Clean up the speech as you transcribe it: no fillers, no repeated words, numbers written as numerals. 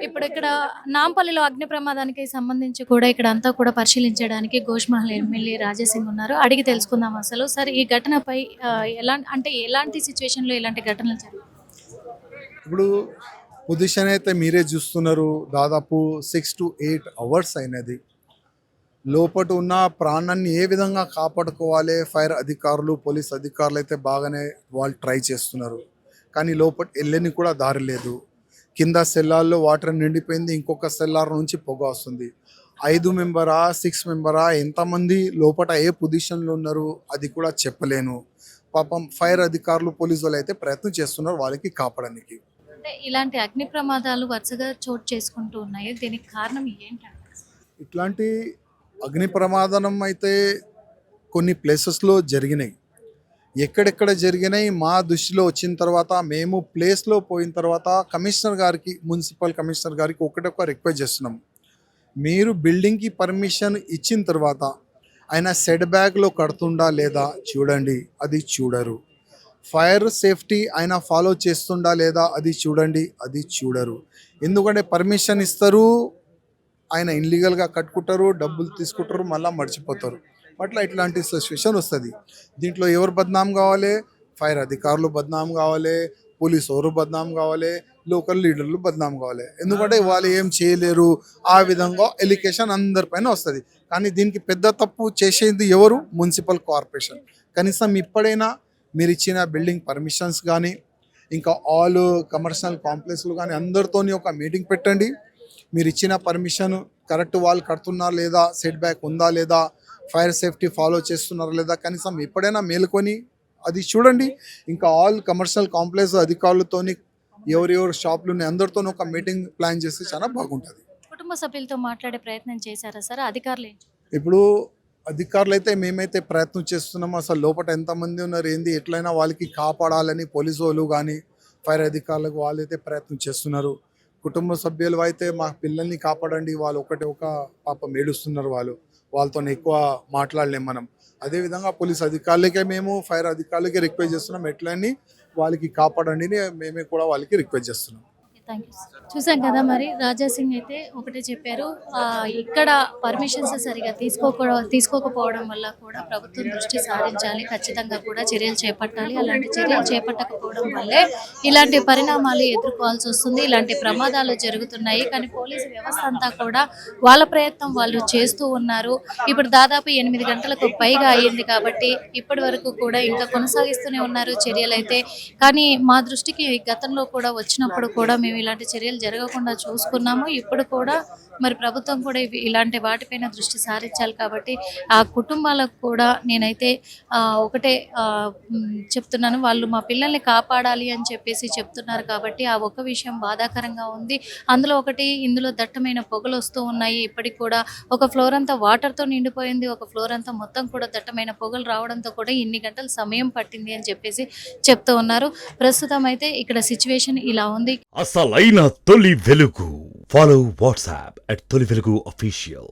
ఇప్పుడు ఇక్కడ నాంపల్లిలో అగ్ని ప్రమాదానికి సంబంధించి కూడా ఇక్కడ అంతా కూడా పరిశీలించడానికి గోష్మహల్ ఎమ్మెల్యే రాజాసింగ్ ఉన్నారు. అడిగి తెలుసుకుందాం అసలు. సార్ ఈ ఘటనపై ఎలాంటి సిచ్యువేషన్‌లో ఇలాంటి ఘటనలు జరుగుతాయి? ఇప్పుడు పొజిషన్ అయితే మీరే చూస్తున్నారు. దాదాపు 6 to 8 అవర్స్ అయినది. లోపట ఉన్న ప్రాణాన్ని ఏ విధంగా కాపాడుకోవాలి, ఫైర్ అధికారులు, పోలీస్ అధికారులు అయితే బాగానే వాళ్ళు ట్రై చేస్తున్నారు. కానీ లోపల వెళ్ళని కూడా దారి లేదు. కింద సెల్లార్లో వాటర్ నిండిపోయింది. ఇంకొక సెల్లార్ నుంచి పొగ వస్తుంది. 5 మెంబరా 6 మెంబరా ఎంతమంది లోపల ఏ పొజిషన్లో ఉన్నారు అది కూడా చెప్పలేను. పాపం ఫైర్ అధికారులు, పోలీసు వాళ్ళు అయితే ప్రయత్నం చేస్తున్నారు వాళ్ళకి కాపాడడానికి. అంటే ఇలాంటి అగ్ని ప్రమాదాలు వరుసగా చోటు చేసుకుంటూ ఉన్నాయి. దీనికి కారణం ఏంటంటారు? ఇట్లాంటి అగ్ని ప్రమాదం అయితే కొన్ని ప్లేసెస్లో జరిగినాయి. ఎక్కడెక్కడ జరిగినాయి మా దృష్టిలో వచ్చిన తర్వాత మేము ప్లేస్లో పోయిన తర్వాత కమిషనర్ గారికి, మున్సిపల్ కమిషనర్ గారికి ఒకటొక రిక్వెస్ట్ చేస్తున్నాం. మీరు బిల్డింగ్కి పర్మిషన్ ఇచ్చిన తర్వాత ఆయన సెట్ బ్యాక్లో కడుతుండా లేదా చూడండి, అది చూడరు. ఫైర్ సేఫ్టీ ఆయన ఫాలో చేస్తుండా లేదా అది చూడండి, అది చూడరు. ఎందుకంటే పర్మిషన్ ఇస్తారు, ఆయన ఇన్లీగల్గా కట్టుకుంటారు, డబ్బులు తీసుకుంటారు, మళ్ళీ మర్చిపోతారు. అట్లా ఇట్లాంటి సిచ్యువేషన్ వస్తుంది. దీంట్లో ఎవరు బద్నాం కావాలి? ఫైర్ అధికారులు బద్నాం కావాలి, పోలీసు ఎవరు బద్నాం కావాలి, లోకల్ లీడర్లు బద్నాం కావాలి. ఎందుకంటే వాళ్ళు ఏం చేయలేరు, ఆ విధంగా ఎలికేషన్ అందరిపైన వస్తుంది. కానీ దీనికి పెద్ద తప్పు చేసేది ఎవరు? Municipal corporation. కనీసం ఇప్పుడైనా మీరు ఇచ్చిన బిల్డింగ్ పర్మిషన్స్ కానీ, ఇంకా ఆల్ కమర్షియల్ కాంప్లెక్స్లు కానీ అందరితోని ఒక మీటింగ్ పెట్టండి. మీరు ఇచ్చిన పర్మిషన్ కరెక్ట్ వాళ్ళు కడుతున్నారా లేదా, సెట్ బ్యాక్ ఉందా లేదా, ఫైర్ సేఫ్టీ ఫాలో చేస్తున్నారా లేదా, కనీసం ఎప్పుడైనా మేలుకొని అది చూడండి. ఇంకా ఆల్ కమర్షియల్ కాంప్లెక్స్ అధికారులతోని ఎవరెవరు షాపులు ఉన్నాయి అందరితోని ఒక మీటింగ్ ప్లాన్ చేస్తే చాలా బాగుంటుంది. కుటుంబ సభ్యులతో మాట్లాడే ప్రయత్నం చేశారా సార్? అధికారులు ఇప్పుడు అధికారులు అయితే మేమైతే ప్రయత్నం చేస్తున్నాము. అసలు లోపల ఎంతమంది ఉన్నారు, ఏంది, ఎట్లయినా వాళ్ళకి కాపాడాలని పోలీసు వాళ్ళు కానీ ఫైర్ అధికారులకు వాళ్ళైతే ప్రయత్నం చేస్తున్నారు. కుటుంబ సభ్యులు అయితే మా పిల్లల్ని కాపాడండి, వాళ్ళు ఒక పాపం ఏడుస్తున్నారు, వాళ్ళతో ఎక్కువ మాట్లాడలేం మనం. అదేవిధంగా పోలీస్ అధికారులకే మేము ఫైర్ అధికారులకి రిక్వెస్ట్ చేస్తున్నాం, ఎట్లని వాళ్ళకి కాపాడండి మేమే కూడా వాళ్ళకి రిక్వెస్ట్ చేస్తున్నాం. Thank you sir. చూసాం కదా, మరి రాజాసింగ్ అయితే ఒకటే చెప్పారు. ఇక్కడ పర్మిషన్స్ సరిగా తీసుకోకపోవడం వల్ల కూడా ప్రభుత్వం దృష్టి సారించాలి, ఖచ్చితంగా కూడా చర్యలు చేపట్టాలి. అలాంటి చర్యలు చేపట్టకపోవడం వల్లే ఇలాంటి పరిణామాలు ఎదుర్కోవాల్సి వస్తుంది, ఇలాంటి ప్రమాదాలు జరుగుతున్నాయి. కానీ పోలీసు వ్యవస్థ అంతా కూడా వాళ్ళ ప్రయత్నం వాళ్ళు చేస్తూ ఉన్నారు. ఇప్పుడు దాదాపు 8 గంటలకు పైగా అయ్యింది కాబట్టి ఇప్పటి వరకు కూడా ఇంకా కొనసాగిస్తూనే ఉన్నారు చర్యలు అయితే. కానీ మా దృష్టికి గతంలో కూడా వచ్చినప్పుడు కూడా మేము ఇలాంటి చర్యలు జరగకుండా చూసుకున్నాము. ఇప్పుడు కూడా మరి ప్రభుత్వం కూడా ఇలాంటి వాటిపైన దృష్టి సారించాలి. కాబట్టి ఆ కుటుంబాలకు కూడా నేనైతే ఒకటే చెప్తున్నాను, వాళ్ళు మా పిల్లల్ని కాపాడాలి అని చెప్పేసి చెప్తున్నారు. కాబట్టి ఆ ఒక్క విషయం బాధాకరంగా ఉంది. అందులో ఒకటి, ఇందులో దట్టమైన పొగలు వస్తూ ఉన్నాయి. ఇప్పటికి కూడా ఒక ఫ్లోర్ అంతా వాటర్తో నిండిపోయింది, ఒక ఫ్లోర్ అంతా మొత్తం కూడా దట్టమైన పొగలు రావడంతో కూడా ఇన్ని గంటల సమయం పట్టింది అని చెప్పేసి చెప్తూ ఉన్నారు. ప్రస్తుతం అయితే ఇక్కడ సిచ్యువేషన్ ఇలా ఉంది. అసలైన తొలి వెలుగు. ఫాలో వాట్సాప్ @తొలి వెలుగు official.